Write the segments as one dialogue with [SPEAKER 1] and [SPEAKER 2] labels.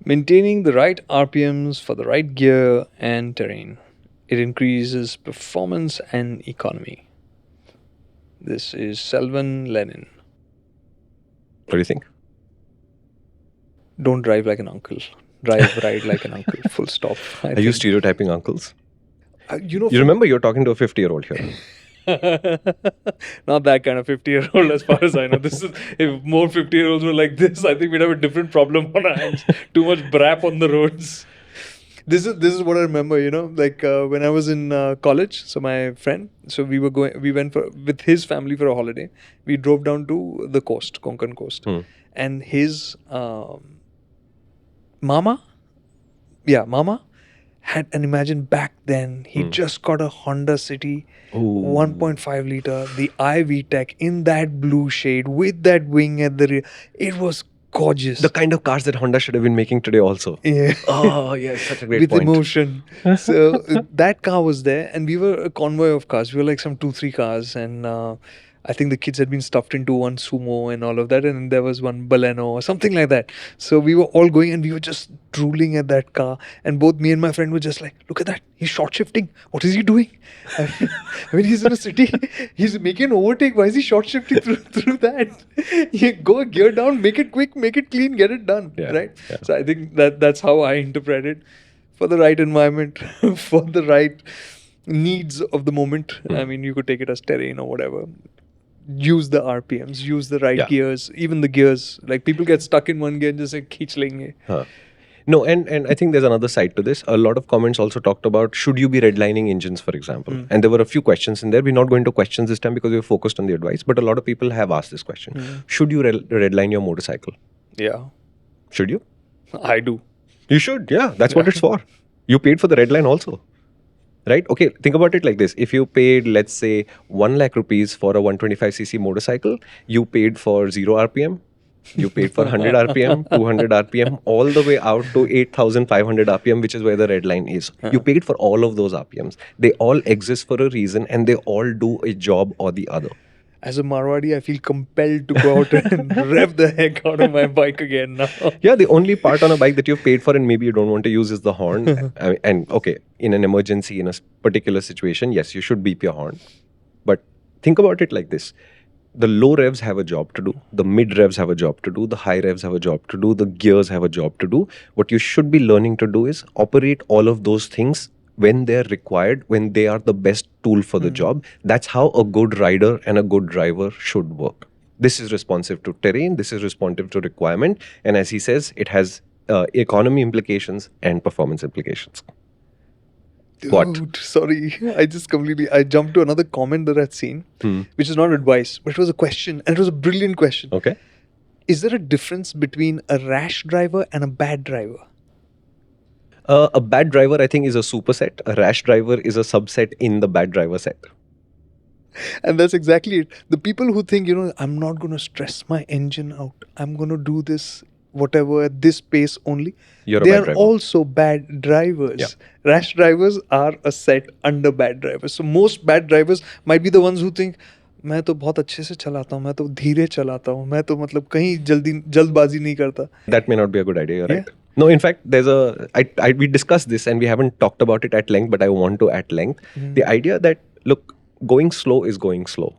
[SPEAKER 1] Maintaining the right RPMs for the right gear and terrain. It increases performance and economy. This is Selvan Lenin.
[SPEAKER 2] What do you think?
[SPEAKER 1] Don't drive like an uncle. Ride like an uncle. Full stop.
[SPEAKER 2] Are you stereotyping uncles?
[SPEAKER 1] You know,
[SPEAKER 2] You remember you're talking to a 50-year-old here.
[SPEAKER 1] not that kind of 50-year-old as far as I know. This is, if more 50-year-olds were like this, I think we'd have a different problem on our hands. Too much brap on the roads. This is what I remember, like when I was in college. So my friend, so we went with his family for a holiday. We drove down to the coast, Konkan coast, and his mama had, and imagine back then, he just got a Honda City 1.5 liter, the IV Tech in that blue shade with that wing at the rear. It was gorgeous.
[SPEAKER 2] The kind of cars that Honda should have been making today also.
[SPEAKER 1] Yeah.
[SPEAKER 2] Oh, yes, such a great
[SPEAKER 1] with
[SPEAKER 2] point.
[SPEAKER 1] emotion. So that car was there, and we were a convoy of cars. We were like some 2-3 cars, and I think the kids had been stuffed into one Sumo and all of that, and there was one Baleno or something like that. So we were all going, and we were just drooling at that car, and both me and my friend were just like, look at that, he's short shifting. What is he doing? I mean, he's in a city, he's making an overtake. Why is he short shifting through that? You go gear down, make it quick, make it clean, get it done, right? Yeah. So I think that's how I interpret it. For the right environment, for the right needs of the moment. I mean, you could take it as terrain or whatever. Use the RPMs, use the right gears, even the gears. Like people get stuck in one gear and just like khich lenge.
[SPEAKER 2] No, and I think there's another side to this. A lot of comments also talked about, should you be redlining engines, for example? And there were a few questions in there. We're not going to questions this time because we're focused on the advice. But a lot of people have asked this question. Should you redline your motorcycle?
[SPEAKER 1] Yeah.
[SPEAKER 2] Should you?
[SPEAKER 1] I do.
[SPEAKER 2] You should, yeah. That's what it's for. You paid for the redline also. Right? Okay, think about it like this. If you paid, let's say, 1 lakh rupees for a 125cc motorcycle, you paid for 0 RPM, you paid for 100 RPM, 200 RPM, all the way out to 8,500 RPM, which is where the red line is. You paid for all of those RPMs. They all exist for a reason, and they all do a job or the other.
[SPEAKER 1] As a Marwadi, I feel compelled to go out and rev the heck out of my bike again now.
[SPEAKER 2] Yeah, the only part on a bike that you've paid for and maybe you don't want to use is the horn. And okay, in an emergency, in a particular situation, yes, you should beep your horn. But think about it like this. The low revs have a job to do. The mid revs have a job to do. The high revs have a job to do. The gears have a job to do. What you should be learning to do is operate all of those things when they're required, when they are the best tool for the job. That's how a good rider and a good driver should work. This is responsive to terrain. This is responsive to requirement. And as he says, it has economy implications and performance implications.
[SPEAKER 1] Dude, what? Sorry, I jumped to another comment that I'd seen, which is not advice, but it was a question, and it was a brilliant question.
[SPEAKER 2] Okay.
[SPEAKER 1] Is there a difference between a rash driver and a bad driver?
[SPEAKER 2] A bad driver, I think, is a superset. A rash driver is a subset in the bad driver set.
[SPEAKER 1] And that's exactly it. The people who think, I'm not going to stress my engine out. I'm going to do this, whatever, at this pace only. They are also bad drivers. Yeah. Rash drivers are a set under bad drivers. So most bad drivers might be the ones who think, मैं तो बहुत अच्छे से चलाता हूँ, मैं तो धीरे चलाता हूँ, मैं तो मतलब कहीं जल्दबाजी नहीं करता.
[SPEAKER 2] That may not be a good idea, right? Yeah. No, in fact, we discussed this and we haven't talked about it at length, but I want to at length. The idea that, look, going slow is going slow.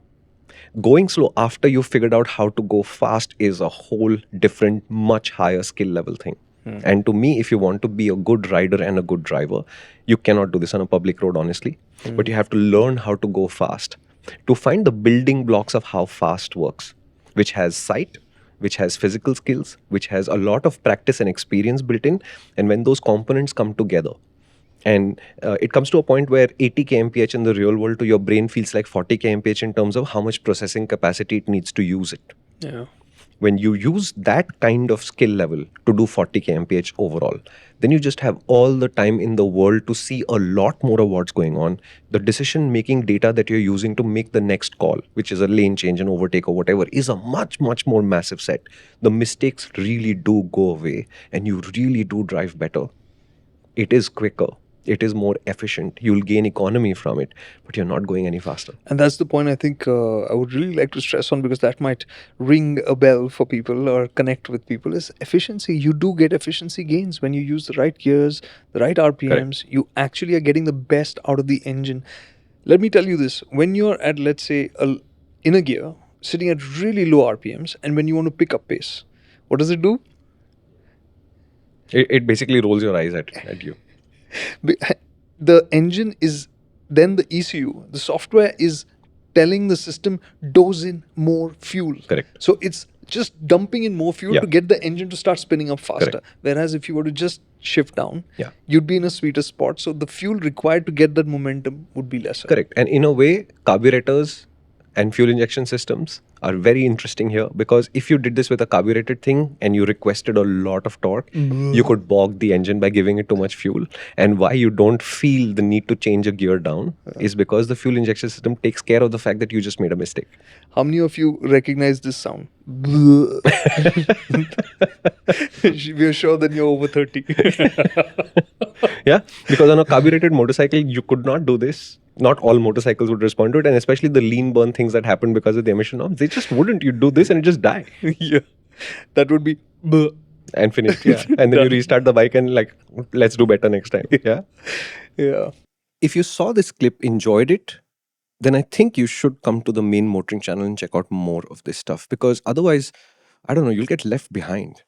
[SPEAKER 2] Going slow after you've figured out how to go fast is a whole different, much higher skill level thing. And to me, if you want to be a good rider and a good driver, you cannot do this on a public road, honestly. But you have to learn how to go fast. To find the building blocks of how fast works, which has sight, which has physical skills, which has a lot of practice and experience built in. And when those components come together, and it comes to a point where 80 kmph in the real world to your brain feels like 40 kmph in terms of how much processing capacity it needs to use it.
[SPEAKER 1] Yeah.
[SPEAKER 2] When you use that kind of skill level to do 40 kmph overall, then you just have all the time in the world to see a lot more of what's going on. The decision-making data that you're using to make the next call, which is a lane change, an overtake or whatever, is a much, much more massive set. The mistakes really do go away and you really do drive better. It is quicker. It is more efficient. You'll gain economy from it, but you're not going any faster.
[SPEAKER 1] And that's the point I think I would really like to stress on, because that might ring a bell for people or connect with people, is efficiency. You do get efficiency gains when you use the right gears, the right RPMs. You actually are getting the best out of the engine. Let me tell you this. When you're at, let's say, in a gear, sitting at really low RPMs, and when you want to pick up pace, what does it do?
[SPEAKER 2] It basically rolls your eyes at you.
[SPEAKER 1] The engine is then the ECU. The software is telling the system, dose in more fuel.
[SPEAKER 2] Correct.
[SPEAKER 1] So it's just dumping in more fuel to get the engine to start spinning up faster.
[SPEAKER 2] Correct.
[SPEAKER 1] Whereas if you were to just shift down,
[SPEAKER 2] Yeah.
[SPEAKER 1] you'd be in a sweeter spot. So the fuel required to get that momentum would be lesser.
[SPEAKER 2] Correct. And in a way, carburetors and fuel injection systems are very interesting here, because if you did this with a carbureted thing and you requested a lot of torque, you could bog the engine by giving it too much fuel. And why you don't feel the need to change a gear down is because the fuel injection system takes care of the fact that you just made a mistake.
[SPEAKER 1] How many of you recognize this sound? We are sure that you're over 30.
[SPEAKER 2] Yeah, because on a carbureted motorcycle, you could not do this. Not all motorcycles would respond to it, and especially the lean burn things that happen because of the emission norms, they just wouldn't. You do this and it just die.
[SPEAKER 1] Yeah, that would be
[SPEAKER 2] and finished. Yeah, and then you restart the bike and like, let's do better next time. Yeah,
[SPEAKER 1] yeah.
[SPEAKER 2] If you saw this clip, enjoyed it, then I think you should come to the main MotorInc channel and check out more of this stuff, because otherwise, I don't know, you'll get left behind.